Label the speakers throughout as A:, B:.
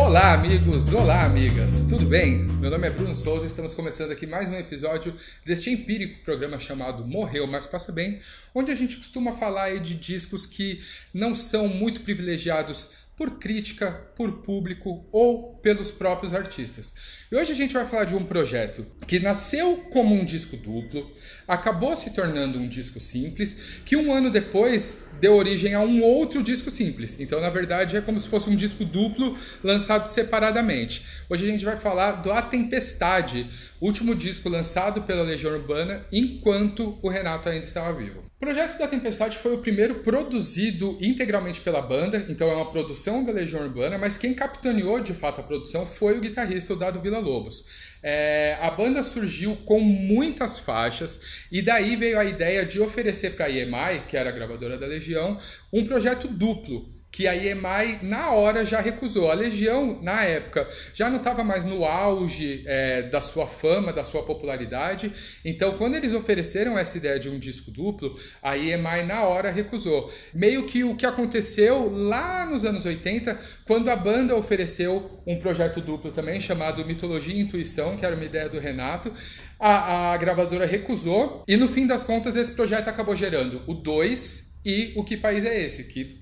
A: Olá amigos, olá amigas, tudo bem? Meu nome é Bruno Souza e estamos começando aqui mais um episódio deste empírico programa chamado Morreu, mas Passa Bem, onde a gente costuma falar aí de discos que não são muito privilegiados por crítica, por público ou pelos próprios artistas. E hoje a gente vai falar de um projeto que nasceu como um disco duplo, acabou se tornando um disco simples, que um ano depois deu origem a um outro disco simples. Então, na verdade, é como se fosse um disco duplo lançado separadamente. Hoje a gente vai falar do A Tempestade, último disco lançado pela Legião Urbana enquanto o Renato ainda estava vivo. O projeto da Tempestade foi o primeiro produzido integralmente pela banda, então é uma produção da Legião Urbana, mas quem capitaneou de fato a produção foi o guitarrista, o Dado Villa-Lobos. A banda surgiu com muitas faixas e daí veio a ideia de oferecer para a EMI, que era a gravadora da Legião, um projeto duplo, que a EMI na hora já recusou. A Legião, na época, já não estava mais no auge da sua fama, da sua popularidade. Então, quando eles ofereceram essa ideia de um disco duplo, a EMI na hora recusou. Meio que o que aconteceu lá nos anos 80, quando a banda ofereceu um projeto duplo também, chamado Mitologia e Intuição, que era uma ideia do Renato, a gravadora recusou. E no fim das contas, esse projeto acabou gerando o 2 e o Que País é Esse? Que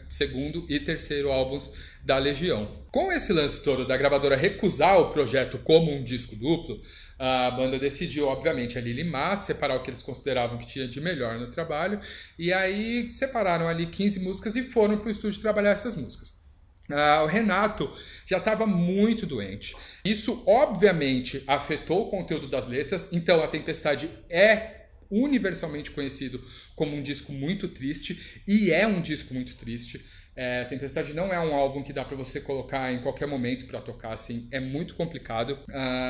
A: segundo e terceiro álbuns da Legião. Com esse lance todo da gravadora recusar o projeto como um disco duplo, a banda decidiu, obviamente, ali limar, separar o que eles consideravam que tinha de melhor no trabalho, e aí separaram ali 15 músicas e foram para o estúdio trabalhar essas músicas. O Renato já estava muito doente. Isso, obviamente, afetou o conteúdo das letras, então A Tempestade é universalmente conhecido como um disco muito triste, e é um disco muito triste. Tempestade não é um álbum que dá para você colocar em qualquer momento para tocar, assim, é muito complicado.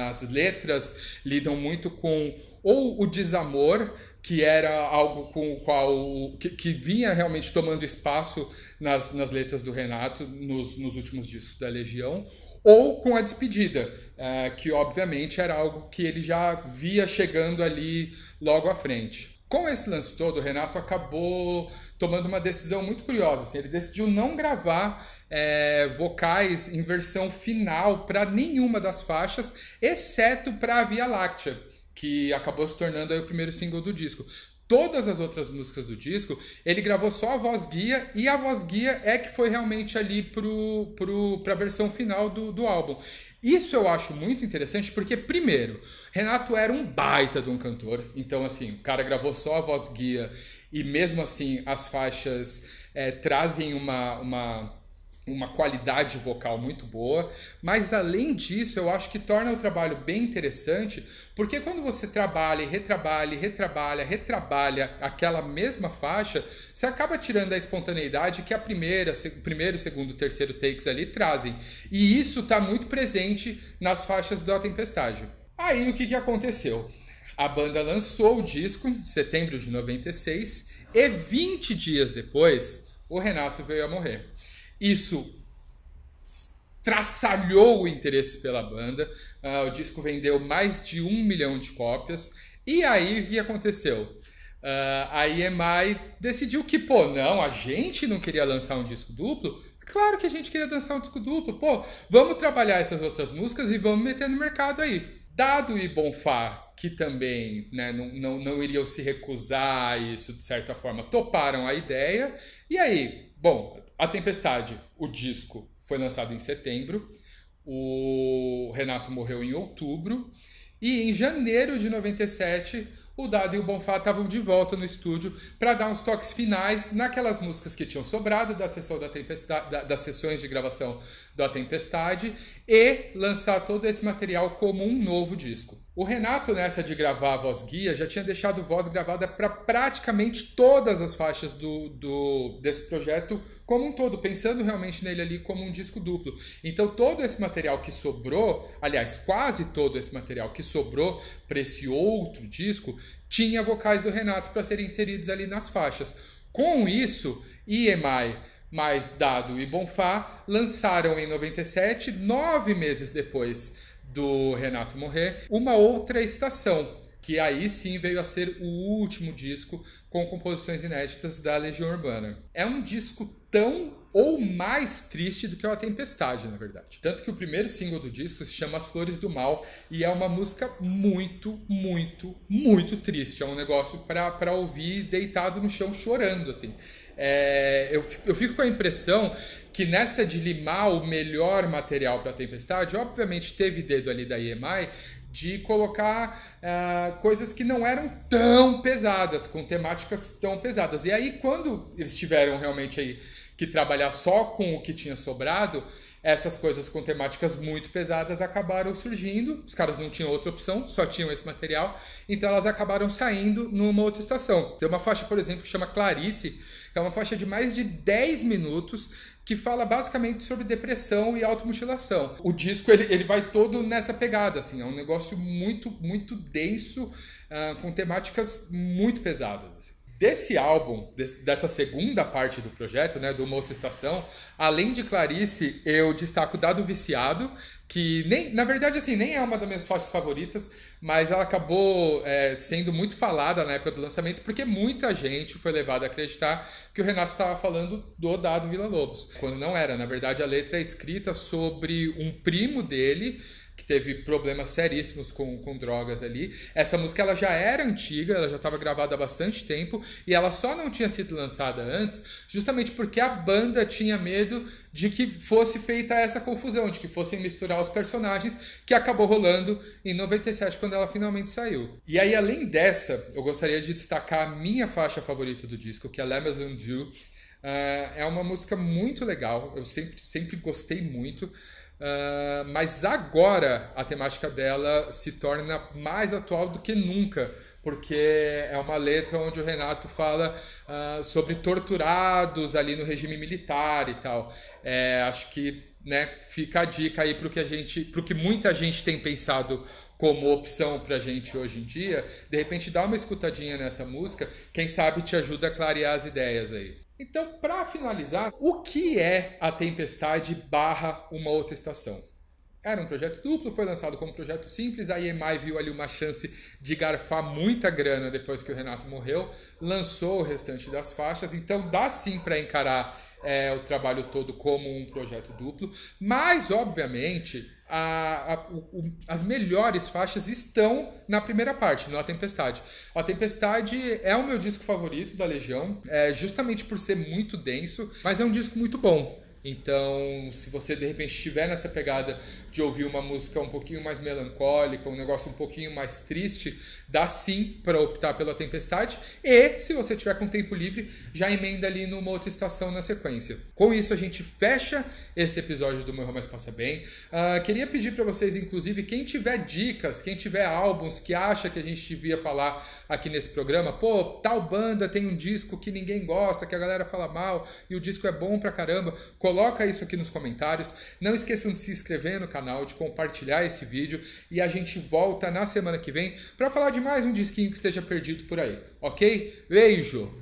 A: As letras lidam muito com ou o desamor, que era algo com o qual que vinha realmente tomando espaço nas letras do Renato nos últimos discos da Legião, ou com a despedida, que obviamente era algo que ele já via chegando ali logo à frente. Com esse lance todo, o Renato acabou tomando uma decisão muito curiosa. Assim, ele decidiu não gravar vocais em versão final para nenhuma das faixas, exceto para a Via Láctea, que acabou se tornando aí o primeiro single do disco. Todas as outras músicas do disco, ele gravou só a voz guia, e a voz guia é que foi realmente ali para a versão final do álbum. Isso eu acho muito interessante porque, primeiro, Renato era um baita de um cantor, então assim, o cara gravou só a voz guia e mesmo assim as faixas trazem uma qualidade vocal muito boa, mas além disso eu acho que torna o trabalho bem interessante, porque quando você trabalha e retrabalha aquela mesma faixa, você acaba tirando a espontaneidade que o primeiro, segundo, terceiro takes ali trazem, e isso está muito presente nas faixas da Tempestade. Aí o que aconteceu? A banda lançou o disco em setembro de 96 e 20 dias depois o Renato veio a morrer. Isso traçalhou o interesse pela banda, o disco vendeu mais de 1 milhão de cópias, e aí o que aconteceu? A EMI decidiu que, não, a gente não queria lançar um disco duplo. Claro que a gente queria lançar um disco duplo, vamos trabalhar essas outras músicas e vamos meter no mercado aí. Dado e Bonfá, que também não iriam se recusar a isso de certa forma, toparam a ideia, e aí, A Tempestade, o disco, foi lançado em setembro, o Renato morreu em outubro, e em janeiro de 97, o Dado e o Bonfá estavam de volta no estúdio para dar uns toques finais naquelas músicas que tinham sobrado das sessões de gravação da Tempestade e lançar todo esse material como um novo disco. O Renato, nessa de gravar a voz guia, já tinha deixado voz gravada para praticamente todas as faixas desse projeto como um todo, pensando realmente nele ali como um disco duplo. Então todo esse material que sobrou, aliás, quase todo esse material que sobrou para esse outro disco, tinha vocais do Renato para serem inseridos ali nas faixas. Com isso, EMI mais Dado e Bonfá lançaram em 97, 9 meses depois do Renato morrer, uma outra estação, que aí sim veio a ser o último disco com composições inéditas da Legião Urbana. É um disco tão ou mais triste do que A Tempestade, na verdade. Tanto que o primeiro single do disco se chama As Flores do Mal e é uma música muito, muito, muito triste. É um negócio para ouvir deitado no chão chorando, assim. Eu fico com a impressão que nessa de limar o melhor material para A Tempestade, obviamente teve dedo ali da EMI de colocar coisas que não eram tão pesadas, com temáticas tão pesadas. E aí, quando eles tiveram realmente aí que trabalhar só com o que tinha sobrado, essas coisas com temáticas muito pesadas acabaram surgindo. Os caras não tinham outra opção, só tinham esse material, então elas acabaram saindo numa outra estação. Tem uma faixa, por exemplo, que chama Clarice, que é uma faixa de mais de 10 minutos, que fala basicamente sobre depressão e automutilação. O disco ele vai todo nessa pegada, assim, é um negócio muito, muito denso, com temáticas muito pesadas. Assim. Desse álbum, dessa segunda parte do projeto, né, do Uma Outra Estação, além de Clarice, eu destaco Dado Viciado, que na verdade assim, nem é uma das minhas faixas favoritas, mas ela acabou sendo muito falada na época do lançamento, porque muita gente foi levada a acreditar que o Renato estava falando do Dado Villa-Lobos, quando não era. Na verdade, a letra é escrita sobre um primo dele, que teve problemas seríssimos com drogas ali. Essa música ela já era antiga, ela já estava gravada há bastante tempo e ela só não tinha sido lançada antes justamente porque a banda tinha medo de que fosse feita essa confusão, de que fossem misturar os personagens, que acabou rolando em 97 quando ela finalmente saiu. E aí, além dessa, eu gostaria de destacar a minha faixa favorita do disco, que é L'Amazon Dew. É uma música muito legal, eu sempre gostei muito. Mas agora a temática dela se torna mais atual do que nunca, porque é uma letra onde o Renato fala sobre torturados ali no regime militar e tal. Acho que, né, fica a dica aí pro que muita gente tem pensado como opção pra gente hoje em dia. De repente dá uma escutadinha nessa música, quem sabe te ajuda a clarear as ideias aí. Então, para finalizar, o que é A Tempestade / Uma Outra Estação? Era um projeto duplo, foi lançado como projeto simples, a EMI viu ali uma chance de garfar muita grana depois que o Renato morreu, lançou o restante das faixas, então dá sim para encarar o trabalho todo como um projeto duplo, mas obviamente as melhores faixas estão na primeira parte, no A Tempestade. A Tempestade é o meu disco favorito da Legião, justamente por ser muito denso, mas é um disco muito bom. Então, se você de repente estiver nessa pegada de ouvir uma música um pouquinho mais melancólica, um negócio um pouquinho mais triste, dá sim para optar pela Tempestade. E, se você tiver com tempo livre, já emenda ali numa outra estação na sequência. Com isso, a gente fecha esse episódio do Morreu Mas Passa Bem. Queria pedir para vocês, inclusive, quem tiver dicas, quem tiver álbuns que acha que a gente devia falar aqui nesse programa, pô, tal banda tem um disco que ninguém gosta, que a galera fala mal, e o disco é bom pra caramba, coloca isso aqui nos comentários. Não esqueçam de se inscrever no canal, de compartilhar esse vídeo, e a gente volta na semana que vem para falar de mais um disquinho que esteja perdido por aí, ok? Beijo!